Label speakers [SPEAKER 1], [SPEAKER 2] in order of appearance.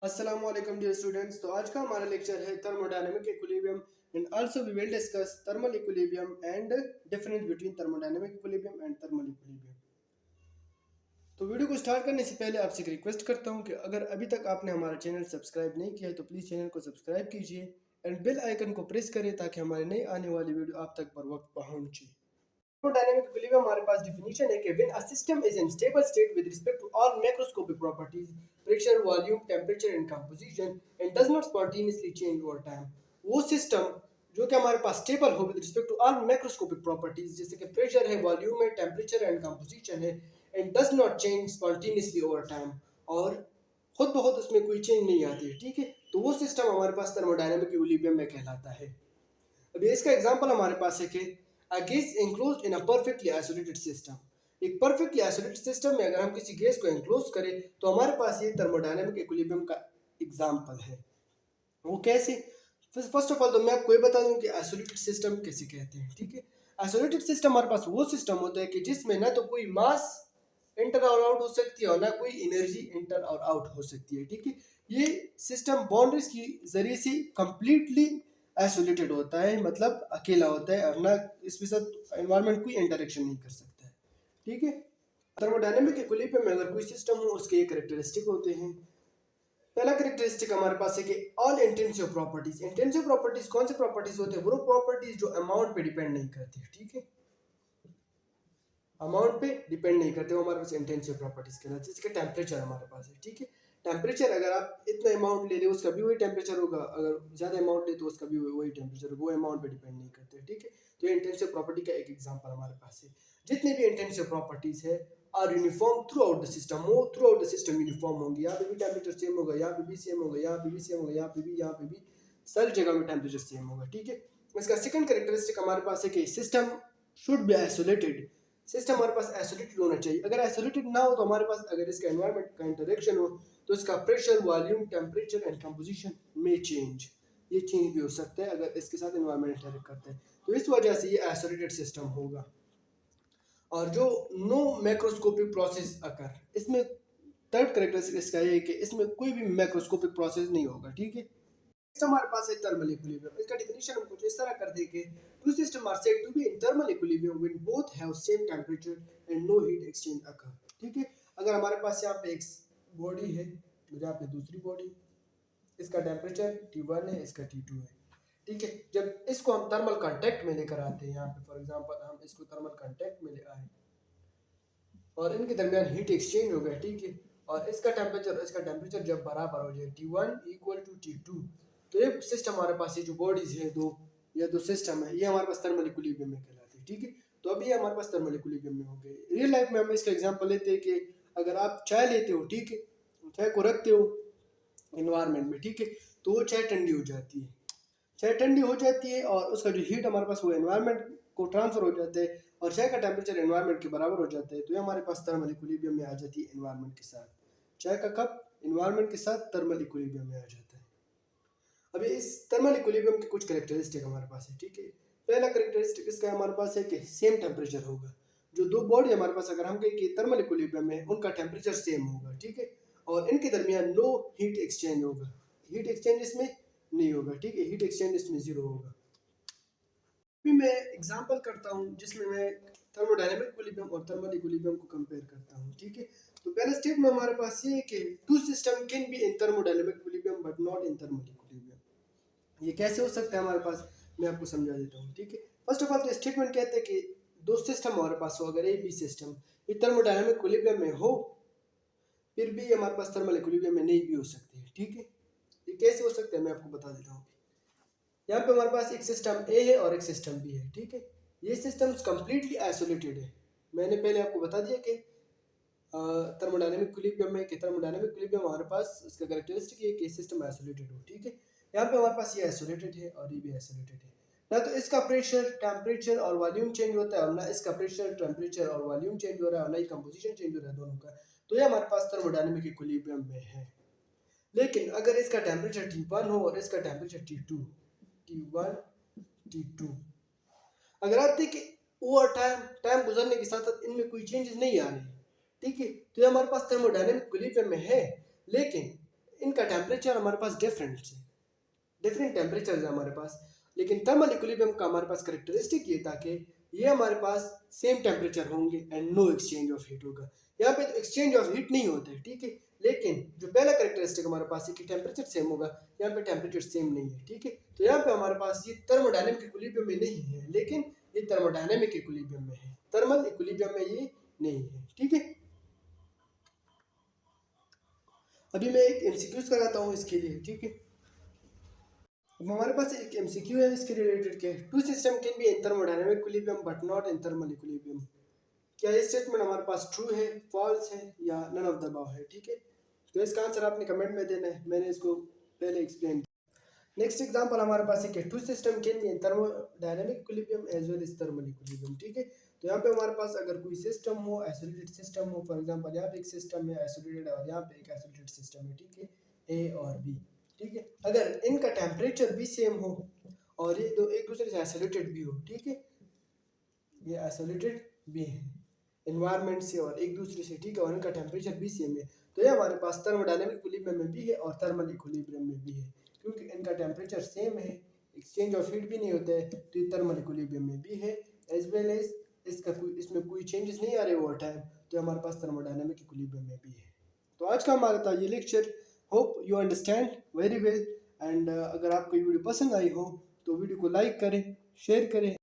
[SPEAKER 1] Assalamualaikum dear students। तो आज का हमारा लेक्चर है thermodynamic equilibrium and also we will discuss thermal equilibrium and difference between thermodynamic equilibrium and thermal equilibrium. तो video को start करने से पहले आपसे एक रिक्वेस्ट करता हूं कि अगर अभी तक आपने हमारा चैनल सब्सक्राइब नहीं किया है तो प्लीज़ चैनल को सब्सक्राइब कीजिए एंड बेल आइकन को प्रेस करें ताकि हमारे नई आने वाली वीडियो आप तक बर वक्त पहुंचे। Thermodynamic equilibrium हमारे पास definition है कि when a system is in stable state with respect to all macroscopic properties, pressure, volume, temperature and composition and does not spontaneously change over time, वो system जो कि हमारे पास stable हो with respect to all macroscopic properties जैसे कि pressure है, volume है, temperature and composition है and does not change spontaneously over time और खुद ब खुद उसमें कोई चेंज नहीं आती है, ठीक है। तो वो सिस्टम हमारे पास थर्मोडायनेमिक इक्विलिब्रियम में कहलाता है। अभी इसका एग्जांपल हमारे पास है कि a gas enclosed in a perfectly isolated system। एक परफेक्टली आइसोलेटेड सिस्टम में अगर हम किसी गैस को एनक्लोज करें तो हमारे पास ये थर्मोडायनेमिक इक्विलिब्रियम का एग्जांपल है। वो कैसे? फर्स्ट ऑफ ऑल तो मैं आपको ये बता दूं कि आइसोलेटेड सिस्टम कैसे कहते हैं, ठीक है। आइसोलेटेड सिस्टम हमारे पास वो सिस्टम होता है कि जिसमें ना तो कोई मास इंटर और आउट हो सकती है और ना कोई एनर्जी इंटर और आउट हो सकती है, ठीक है। ये सिस्टम बाउंड्रीज की जरिए से कंप्लीटली आइसोलेटेड होता है, मतलब अकेला होता है और ना इसके साथ एनवायरनमेंट कोई इंटरेक्शन नहीं कर सकता है, ठीक है। थर्मोडायनेमिक इक्विलिब्रियम में अगर कोई सिस्टम हो उसके ये कैरेक्टरिस्टिक होते हैं। पहला कैरेक्टरिस्टिक हमारे पास है कि all intensive properties. Intensive properties कौन से प्रॉपर्टीज होते हैं? वो प्रॉपर्टीज जो अमाउंट पे डिपेंड नहीं करती, ठीक है। अमाउंट पे डिपेंड नहीं करते, वो हमारे पास इंटेंसिव प्रॉपर्टीज कहलाते हैं। जैसे कि टेम्परेचर हमारे पास है, ठीक है। टेम्परेचर अगर आप इतना अमाउंट ले ले उसका भी वही टेम्परेचर होगा, अगर ज़्यादा अमाउंट ले तो उसका भी वही टेम्परेचर होगा, वो अमाउंट पे डिपेंड नहीं करते, ठीक है। तो ये इंटेंसिव प्रॉपर्टी का एक एग्जांपल हमारे पास है। जितनी भी इंटेंसिव प्रॉपर्टीज है are uniform throughout the system, वो throughout the system uniform होंगी। यहाँ पे भी टेम्परेचर सेम होगा, यहाँ पे भी सेम होगा, यहाँ पे भी सेम होगा, यहाँ पे भी सारी जगह में टेम्परेचर सेम होगा, ठीक है। इसका सेकंड कैरेक्टरिस्टिक हमारे पास है कि system should be isolated. System हमारे पास आइसोलेटेड होना चाहिए। अगर आइसोलेटेड ना हो तो हमारे पास अगर इसका एनवायरनमेंट का इंटरेक्शन हो तो इसका pressure, volume, temperature and composition में चेंज, ये चेंज भी हो सकता है अगर इसके साथ एनवायरनमेंट इंटरेक्ट करता है। तो इस वजह से ये आइसोलेटेड सिस्टम होगा। और जो नो मैक्रोस्कोपिक प्रोसेस अकर, इसमें थर्ड कैरेक्टरिस्टिक इसका ये है कि इसमें कोई भी मैक्रोस्कोपिक प्रोसेस नहीं होगा, ठीक है। सिस्टम हमारे पास है थर्मल इक्विलिब्रियम। इसका डेफिनेशन हम कुछ इस तरह कर दें कि two system are said to be in thermal equilibrium when both have same temperature and no heat exchange occur, ठीक है। अगर हमारे पास यहाँ पे एक बॉडी है, यहाँ पे दूसरी बॉडी, इसका टेंपरेचर T1 है, इसका T2 है, ठीक है। जब इसको हम थर्मल कांटेक्ट में लेकर आते हैं, यहाँ पे फॉर एग्जांपल हम इसको थर्मल कांटेक्ट में ले आए और इनके दरमियान हीट एक्सचेंज हो गया, ठीक है। और इसका टेम्परेचर जब बराबर हो जाए T1 इक्वल टू T2, तो ये सिस्टम हमारे पास, ये जो बॉडीज है दो, ये दो सिस्टम है, ये हमारे पास थर्मल इक्विलिब्रियम में कहलाती है, ठीक है। तो अभी ये हमारे पास थर्मल इक्विलिब्रियम में हो गए। रियल लाइफ में हम इसका एग्जांपल लेते हैं कि अगर आप चाय लेते हो, ठीक है, चाय को रखते हो इन्वायरमेंट में, ठीक है, तो वो चाय ठंडी हो जाती है। चाय ठंडी हो जाती है और उसका जो हीट हमारे पास वो एनवायरनमेंट को ट्रांसफर हो जाता है और चाय का टेम्परेचर एनवायरनमेंट के बराबर हो जाता है। तो ये हमारे पास थर्मल इक्विलिब्रियम में आ जाती है एनवायरनमेंट के साथ। चाय का कप एनवायरनमेंट के साथ थर्मल इक्विलिब्रियम में आ जाता है। अभी इस थर्मल इक्विलिब्रियम के कुछ कैरेक्टरिस्टिक हमारे पास है, ठीक है। पहला कैरेक्टरिस्टिक इसका हमारे पास है कि सेम टेम्परेचर होगा। जो दो बॉडी हमारे पास अगर हम कहें कि थर्मल इक्विलिब्रियम में उनका टेम्परेचर सेम होगा, ठीक है, और इनके दरमियान नो हीट एक्सचेंज होगा। हीट एक्सचेंज इसमें नहीं होगा, ठीक है, हीट एक्सचेंज इसमें जीरो होगा। अभी मैं एग्जांपल करता हूं जिसमें मैं थर्मोडायनेमिक इक्विलिब्रियम और थर्मल इक्विलिब्रियम को कंपेयर करता हूं, ठीक है। तो पहले स्टेप में हमारे पास ये है कि two system can be in thermodynamic equilibrium but not in thermal equilibrium. ये कैसे हो सकता है हमारे पास, मैं आपको समझा देता हूँ, ठीक है। फर्स्ट ऑफ ऑल तो स्टेटमेंट कहते हैं कि दो सिस्टम हमारे पास हो, अगर ए बी सिस्टम ये थर्मोडायनेमिक इक्विलिब्रियम में हो फिर भी हमारे पास थर्मल इक्विलिब्रियम में नहीं भी हो सकती है, ठीक है। ये कैसे हो सकता है मैं आपको बता देता हूँ। यहाँ पे हमारे पास एक सिस्टम ए है और एक सिस्टम बी है, ठीक है। ये सिस्टम्स कंप्लीटली आइसोलेटेड है। मैंने पहले आपको बता दिया कि थर्मोडायनेमिक इक्विलिब्रियम में कि थर्मोडायनेमिक इक्विलिब्रियम हमारे पास इसका कैरेक्टरिस्टिक है कि सिस्टम आइसोलेटेड हो, ठीक है। यहाँ पे हमारे पास ये आइसोलेटेड है और ये भी आइसोलेटेड है। ना तो इसका प्रेशर, टेम्परेचर और वॉल्यूम चेंज होता है और ना इसका प्रेशर, टेम्परेचर और वॉल्यूम चेंज हो रहा है और ना ही कंपोजिशन चेंज हो रहा है दोनों का। तो ये हमारे पास थर्मोडायनेमिक इक्विलिब्रियम में है। लेकिन अगर इसका टेम्परेचर T1 हो और इसका टेम्परेचर T1 T2, अगर आप देखिए ओवर टाइम गुजरने के साथ साथ इनमें कोई चेंजेस नहीं आ रहे, ठीक है, तो ये हमारे पास थर्मोडायनेमिक इक्विलिब्रियम में है। लेकिन इनका टेम्परेचर हमारे पास डिफरेंट टेम्परेचर है हमारे पास, लेकिन थर्मल इक्विलिब्रियम का हमारे पास करेक्टरिस्टिक ये था कि ये हमारे पास सेम टेम्परेचर होंगे and no exchange of heat होगा। यहाँ पे तो एक्सचेंज ऑफ हीट नहीं होता है, ठीक है, लेकिन जो पहला करेक्टरिस्टिक हमारे पास है कि टेम्परेचर सेम होगा, यहाँ पे टेम्परेचर सेम नहीं है, ठीक है। तो यहाँ पे हमारे पास ये थर्मोडायनेमिक इक्विलिब्रियम में नहीं है, लेकिन ये थर्मोडायनेमिक इक्विलिब्रियम में है, थर्मल इक्विलिब्रियम में ये नहीं है, ठीक है। अभी मैं एक एमसीक्यूज कराता हूँ इसके लिए, ठीक है। अब हमारे पास एक एमसीक्यू है इसके रिलेटेड के, two system can be in thermodynamic equilibrium but not in thermal equilibrium. क्या ये स्टेटमेंट हमारे पास ट्रू है, फॉल्स है या नन ऑफ द अबव है, ठीक है। तो इसका आंसर आपने कमेंट में देना है, मैंने इसको पहले एक्सप्लेन किया। नेक्स्ट एग्जांपल हमारे पास है two system can be in thermodynamic equilibrium as well as thermal equilibrium, ठीक है। तो यहाँ पे हमारे पास अगर कोई सिस्टम हो, आइसोलेटेड सिस्टम हो, फॉर एग्जांपल यहाँ पे एक सिस्टम है आइसोलेटेड और यहाँ पे एक आइसोलेटेड सिस्टम है, ठीक है, ए और बी, ठीक है। अगर इनका टेम्परेचर भी सेम हो और ये दो एक दूसरे से आइसोलेटेड भी हो, ठीक है, ये आइसोलेटेड भी है एनवायरनमेंट से और एक दूसरे से, ठीक है, और इनका टेम्परेचर भी सेम है, तो ये हमारे पास थर्मोडायनामिक इक्विलिब्रियम में भी है और थर्मल इक्विलिब्रियम में भी है, क्योंकि इनका टेम्परेचर सेम है, एक्सचेंज ऑफ हीट भी नहीं होता है, तो ये थर्मल इक्विलिब्रियम में भी है, एज वेल एज इसमें कोई चेंजेस नहीं आ रहे ओवर टाइम, तो हमारे पास थर्मोडायनामिक इक्विलिब्रियम में भी है। तो आज का हमारा था ये lecture, hope you understand very well, and अगर आपको ये वीडियो पसंद आई हो तो वीडियो को लाइक करें, शेयर करें।